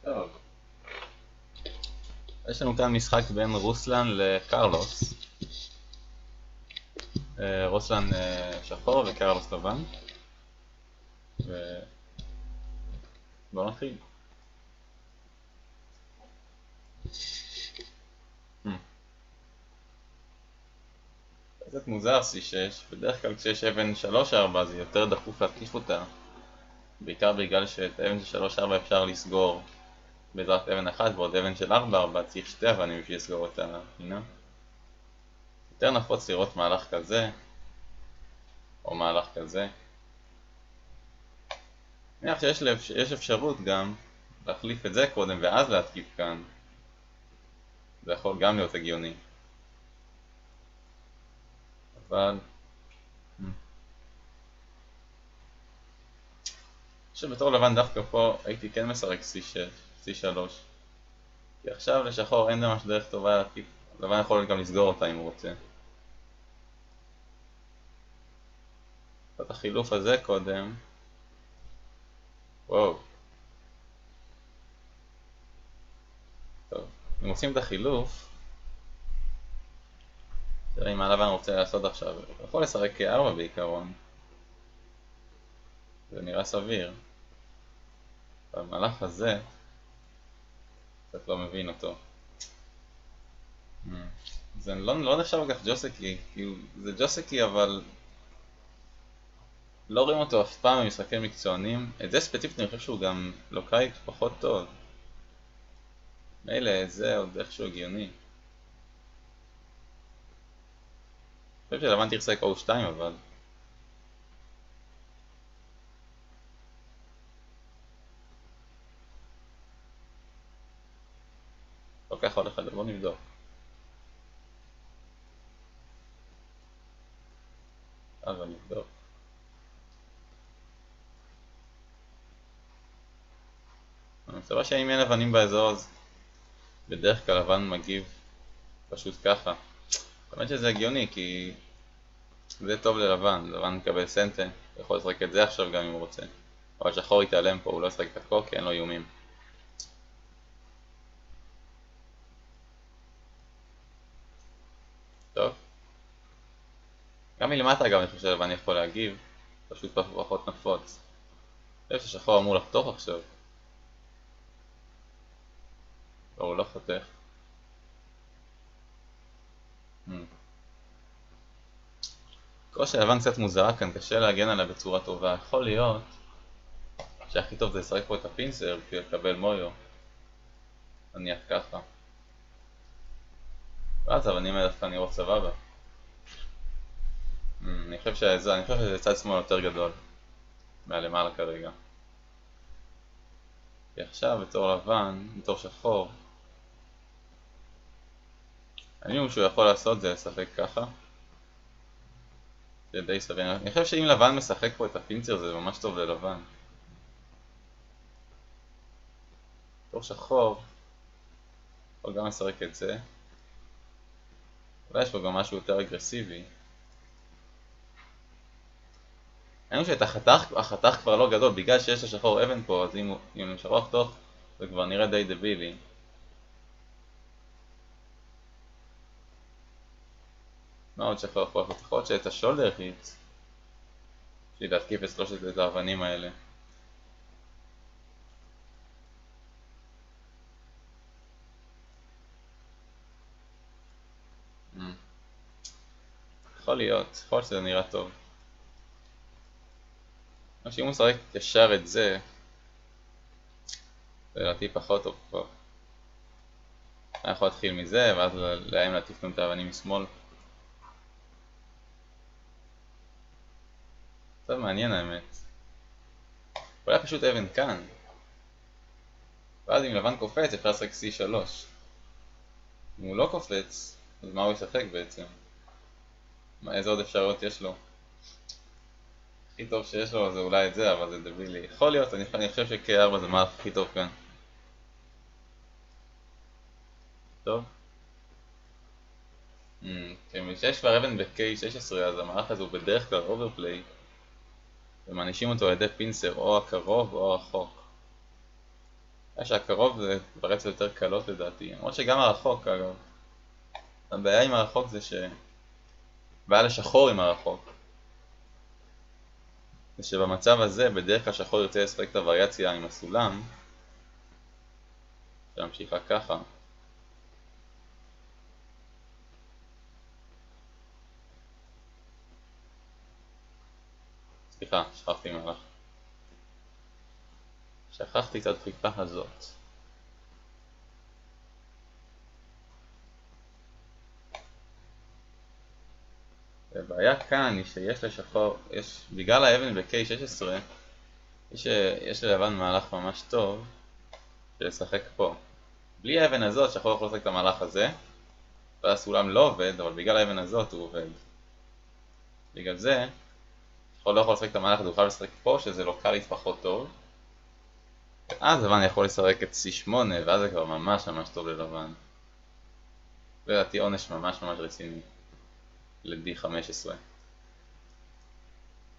טוב, יש לנו כאן משחק בין רוסלן לקרלוס. רוסלן שחור וקרלוס לבן. בואו נתחיל. קצת מוזר C6, בדרך כלל כשיש אבן 3-4 זה יותר דחוף להתקיף אותה, בעיקר בגלל שאת האבן של 3-4 אפשר לסגור בעזרת אבן אחת, ועוד אבן של 4-4 צריך שתי אבנים בשביל לסגור את הפינה. יותר נפוץ לראות מהלך כזה או מהלך כזה. נניח שיש אפשרות גם להחליף את זה קודם ואז להתקיף כאן, זה יכול גם להיות הגיוני, אבל שבתור לבן דווקא פה הייתי כן משחק C6, C3, כי עכשיו לשחור אין ממש דרך טובה להתקיף. לבן יכול גם לסגור אותה אם הוא רוצה. את החילוף הזה קודם. וואו. טוב, אם עושים את החילוף, תראה מה לבן רוצה לעשות עכשיו. הוא יכול לשחק כ4 בעיקרון, זה נראה סביר. במהלך הזה קצת לא מבין אותו. זה לא נחשב כל כך ג'וסקי, זה ג'וסקי אבל לא רואים אותו אף פעם במשחקי מקצוענים. את זה ספציפית אני חושב שהוא גם לוקאי פחות טוב. מילא זה עוד איכשהו הגיוני. אני חושב שלבן תרצה O2 אבל לא ככה הולך עליו, בוא נבדוק. אבל נבדוק. אני מסתבר שאם אין לבנים באזור אז בדרך כלל לבן מגיב פשוט ככה. באמת שזה הגיוני כי זה טוב ללבן, לבן מקבל סנטה, הוא יכול לשחק את זה עכשיו גם אם הוא רוצה. אבל שחור יתעלם פה, הוא לא ישחק את הקוק כי אין לו איומים. טוב. גם מלמטה אגב אני חושב שלבן יכול להגיב, פשוט פחות נפוץ. אני חושב ששחור אמור לחתוך עכשיו. לא, הוא לא חותך. כמו שלבן קצת מוזרה כאן, קשה להגן עליה בצורה טובה. יכול להיות שהכי טוב זה לשחק פה את הפינסר כדי לקבל מויו. נניח ככה. ואז אבנים האלה דווקא נראות סבבה. אני חושב שזה צד שמאל יותר גדול מהלמעלה כרגע. כי עכשיו בתור לבן, בתור שחור, המינימום שהוא יכול לעשות זה לשחק ככה. זה די סביר. אני חושב שאם לבן משחק פה את הפינצר זה ממש טוב ללבן. בתור שחור יכול גם לשחק את זה. אולי יש פה גם משהו יותר אגרסיבי. אני חושב שהחתך כבר לא גדול, בגלל שיש לשחור אבן פה, אז אם שחור לחתוך זה כבר נראה די דבילי. מה עוד שחור יכול לעשות? יכול להיות שאת השולדר היט בשביל להתקיף את שלושת האבנים האלה. יכול להיות שזה נראה טוב. אם הוא משחק ישר את זה, זה לדעתי פחות טוב כבר. אני יכול להתחיל מזה, ואז לאיים להטיף גם את האבנים משמאל. קצת מעניין האמת. אולי פשוט אבן כאן. ואז אם לבן קופץ אפשר לשחק C3. אם הוא לא קופץ, אז מה הוא ישחק בעצם? איזה עוד אפשרויות יש לו? הכי טוב שיש לו זה אולי את זה, אבל זה דבילי. יכול להיות, אני חושב ש-K4 זה מהלך הכי טוב כאן. טוב. כשיש כבר אבן ב-K16 אז המהלך הזה הוא בדרך כלל אוברפליי, ומענישים אותו על ידי פינסר או הקרוב או הרחוק. שהקרוב זה וריאציות יותר קלות לדעתי, למרות שגם הרחוק אגב. הבעיה עם הרחוק זה בעיה לשחור עם הרחוק. זה שבמצב הזה בדרך כלל שחור ירצה לשחק את הווריאציה עם הסולם, שממשיכה ככה. סליחה, שכחתי את הדחיפה הזאת. הבעיה כאן היא שיש לשחור, בגלל האבן ב-K16, יש ללבן מהלך ממש טוב של לשחק פה. בלי האבן הזאת שחור יכול לשחק את המהלך הזה, ואז הסולם לא עובד, אבל בגלל האבן הזאת הוא עובד. בגלל זה, שחור לא יכול לשחק את המהלך הזה, הוא חייב לשחק פה, שזה לוקלית פחות טוב. ואז לבן יכול לשחק את C8, ואז זה כבר ממש ממש טוב ללבן. זה לדעתי עונש ממש ממש רציני ל-D15.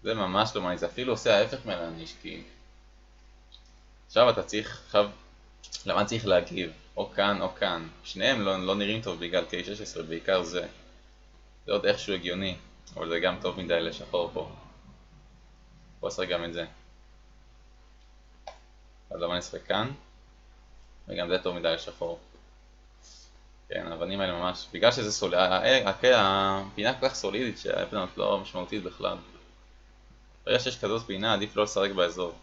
זה ממש לא מעניין, זה אפילו עושה ההפך מלהעניש, כי עכשיו אתה צריך, לבן צריך להגיב, או כאן או כאן. שניהם לא נראים טוב בגלל K16, בעיקר זה. זה עוד איכשהו הגיוני, אבל זה גם טוב מדי לשחור פה. בוא נשחק גם את זה. אז לבן נשחק כאן, וגם זה טוב מדי לשחור. כן, האבנים האלה ממש, בגלל שזה הפינה כל כך סולידית שהאבן לא משמעותית בכלל. ברגע שיש כזאת פינה עדיף לא לשחק באזור.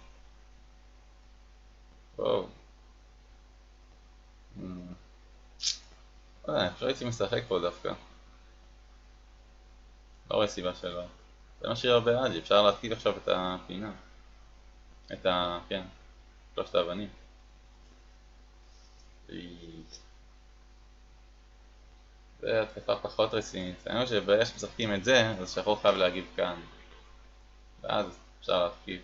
וואו. לא יודע, אפשר הייתי משחק פה דווקא. לא רואה סיבה שלא. זה משאיר הרבה אג'י, אפשר להתקיף עכשיו את הפינה. כן, שלושת האבנים. זה התקפה פחות רצינית. אני חושב שברגע שמשחקים את זה, אז שחור חייב להגיב כאן. ואז אפשר להתקיף.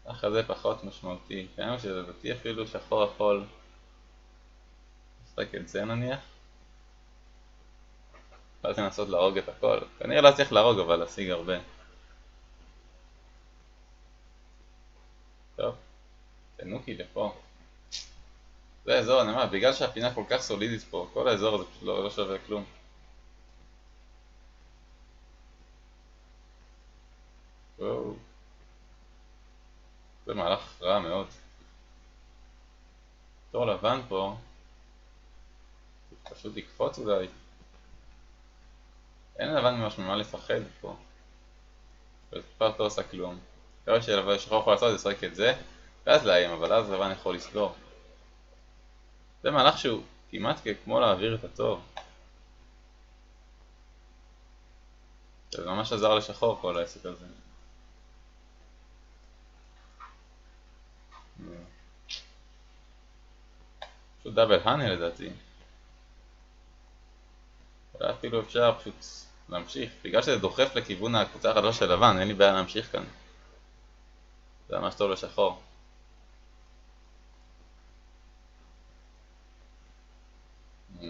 אחרי זה פחות משמעותי. אני חושב שלדעתי אפילו שחור יכול לשחק את זה נניח. ואז לנסות להרוג את הכל. כנראה לא צריך להרוג אבל להשיג הרבה. טוב, תנוקי לפה. זה האזור, אני אומר, בגלל שהפינה כל כך סולידית פה, כל האזור הזה פשוט לא שווה כלום. וואו. זה מהלך רע מאוד. תור לבן פה, פשוט לקפוץ אולי. אין לבן ממש ממה לפחד פה. ופעם לא עושה כלום. כמה ששחור יכול לעשות זה לשחק את זה, ואז לאיים, אבל אז לבן יכול לסגור. זה מהלך שהוא כמעט כמו להעביר את התור. זה ממש עזר לשחור כל העסק הזה. פשוט דאבל האני לדעתי. אפילו אפשר פשוט להמשיך, בגלל שזה דוחף לכיוון הקבוצה החדשה של לבן, אין לי בעיה להמשיך כאן. זה ממש טוב לשחור.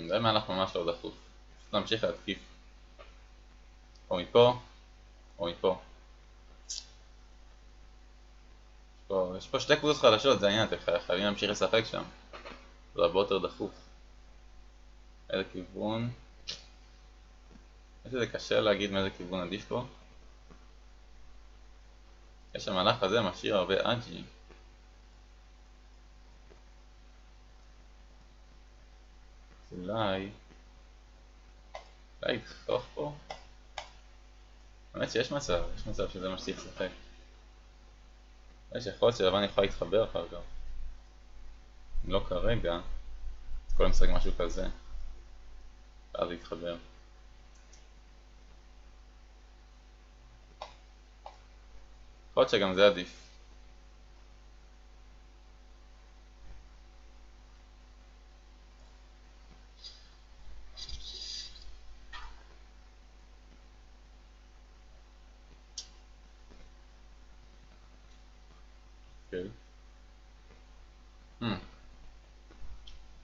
זה מהלך ממש לא דחוף. פשוט להמשיך להתקיף. או מפה, או מפה. יש פה שתי קבוצות חדשות, זה העניין, אתם חייבים להמשיך לשחק שם. זה הרבה יותר דחוף. איזה כיוון? זה קשה להגיד מאיזה כיוון עדיף פה. יש המהלך הזה משאיר הרבה אג'י. אולי לדחוף פה? האמת שיש מצב שזה מה שצריך לשחק. יש יכול להיות שלבן יכול להתחבר אחר כך. אם לא כרגע, אז כל משחק משהו כזה. ואז להתחבר. יכול להיות שגם זה עדיף.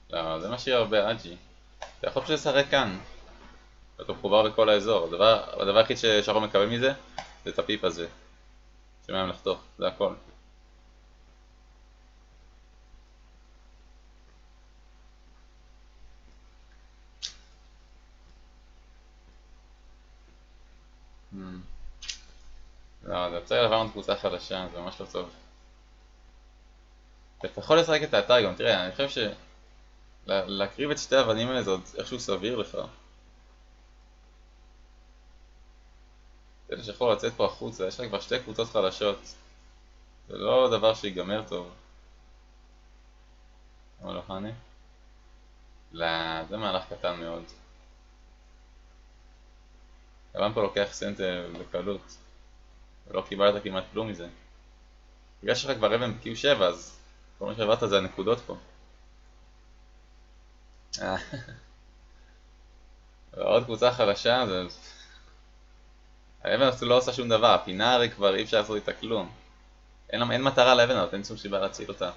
לא, זה משאיר הרבה אג'י. אתה יכול פשוט לשחק כאן. אתה מחובר בכל האזור. הדבר היחיד שאנחנו מקבל מזה זה את הפיפ הזה שמהם לחתוך, זה הכל. לא, זה צריך לעבור קבוצה חדשה, זה ממש לא טוב. אתה יכול לשחק את האתר גם, תראה, אני חושב להקריב את שתי האבנים האלה זה עוד איכשהו סביר לך. אתה שיכול לצאת פה החוצה, יש לך כבר שתי קבוצות חדשות. זה לא דבר שיגמר טוב. אבל לא חני? לא, זה מהלך קטן מאוד. הבן פה לוקח סנטר בקלות. ולא קיבלת כמעט כלום מזה. בגלל שיש לך כבר אבן ב-Q7 אז כל מה שעברת זה הנקודות פה. ועוד קבוצה חדשה זה... האבן הזאת לא עושה שום דבר, הפינה הרי כבר אי אפשר לעשות איתה כלום. אין מטרה לאבן הזאת, אין שום סיבה להציל אותה.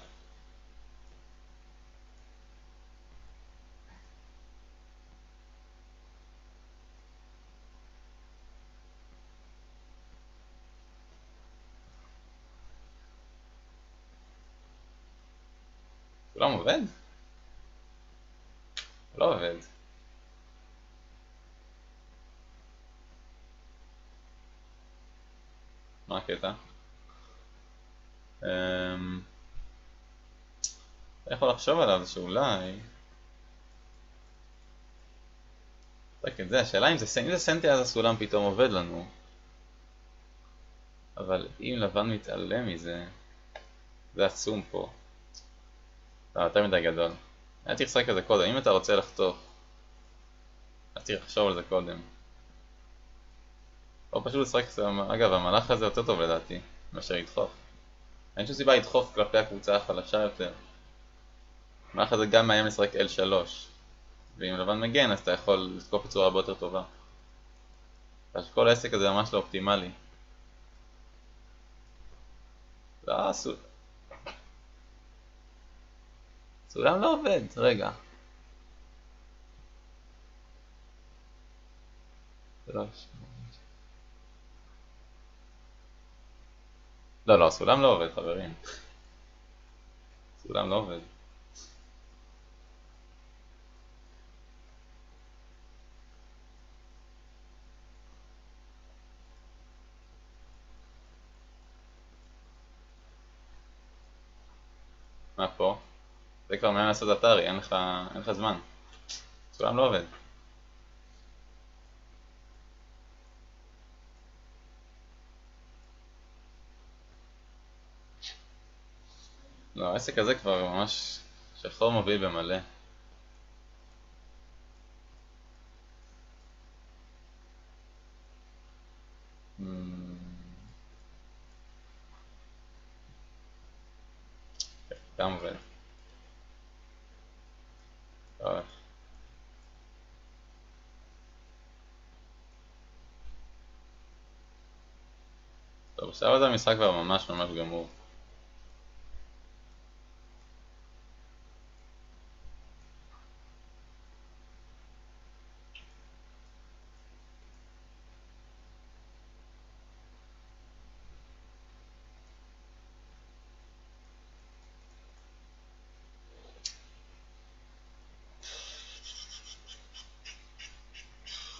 סולם עובד? לא עובד. מה הקטע? אני יכול לחשוב עליו שאולי... רק את זה, השאלה אם זה סנטי אז הסולם פתאום עובד לנו. אבל אם לבן מתעלם מזה, זה עצום פה. לא, יותר מדי גדול. היה צריך לשחק על זה קודם, אם אתה רוצה לחתוך, אז צריך לחשוב על זה קודם. או פשוט לשחק, אגב, המהלך הזה יותר טוב לדעתי, מאשר לדחוף. אין שום סיבה לדחוף כלפי הקבוצה החלשה יותר. המהלך הזה גם מאיים לשחק L3. ואם לבן מגן אז אתה יכול לתקוף בצורה הרבה יותר טובה. אז כל העסק הזה ממש לא אופטימלי. לא, סולם לא עובד, רגע. לא, לא, סולם לא עובד, חברים. סולם לא עובד. מה פה? זה כבר מה לעשות אתרי, אין לך זמן. סולם לא עובד. לא, העסק הזה כבר ממש שחור מוביל במלא. גם עובד. טוב. טוב, בשלב הזה המשחק כבר ממש ממש גמור.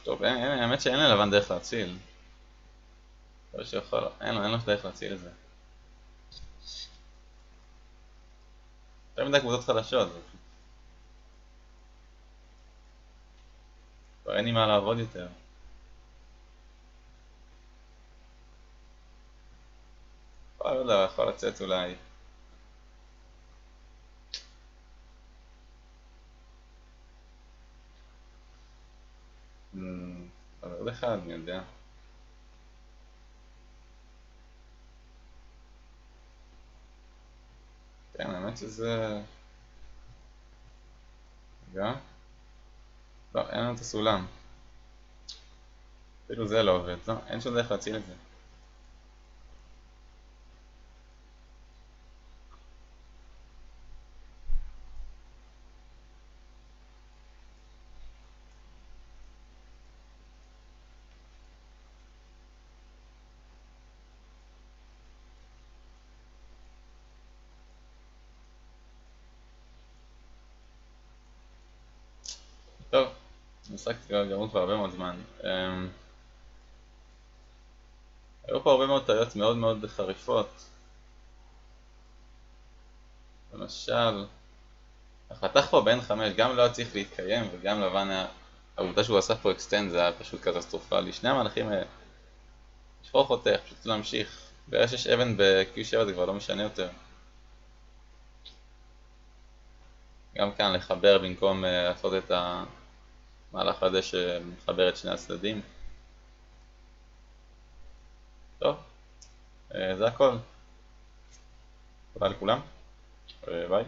טוב, האמת שאין ללבן דרך להציל. לא שיכול, אין לו דרך להציל את זה. יותר מדי קבוצות חדשות. כבר אין לי מה לעבוד יותר. לא יודע, יכול לצאת אולי. אבל עוד אחד, אני יודע. כן, האמת שזה... רגע. לא, אין לנו את הסולם. אפילו זה לא עובד, לא, אין שום דרך להציל את זה. משחק גמור כבר הרבה מאוד זמן. היו פה הרבה מאוד טעויות מאוד מאוד חריפות. למשל, החתך פה בין 5 גם לא היה צריך להתקיים, וגם לבן היה... העובדה שהוא עשה פה אקסטנד זה היה פשוט קטסטרופלי. שני המהלכים האלה, שחור חותך, פשוט להמשיך. ברגע שיש אבן ב-Q7 זה כבר לא משנה יותר. גם כאן לחבר במקום לעשות את המהלך הזה שמחבר את שני הצדדים. טוב, זה הכל. תודה לכולם, ביי.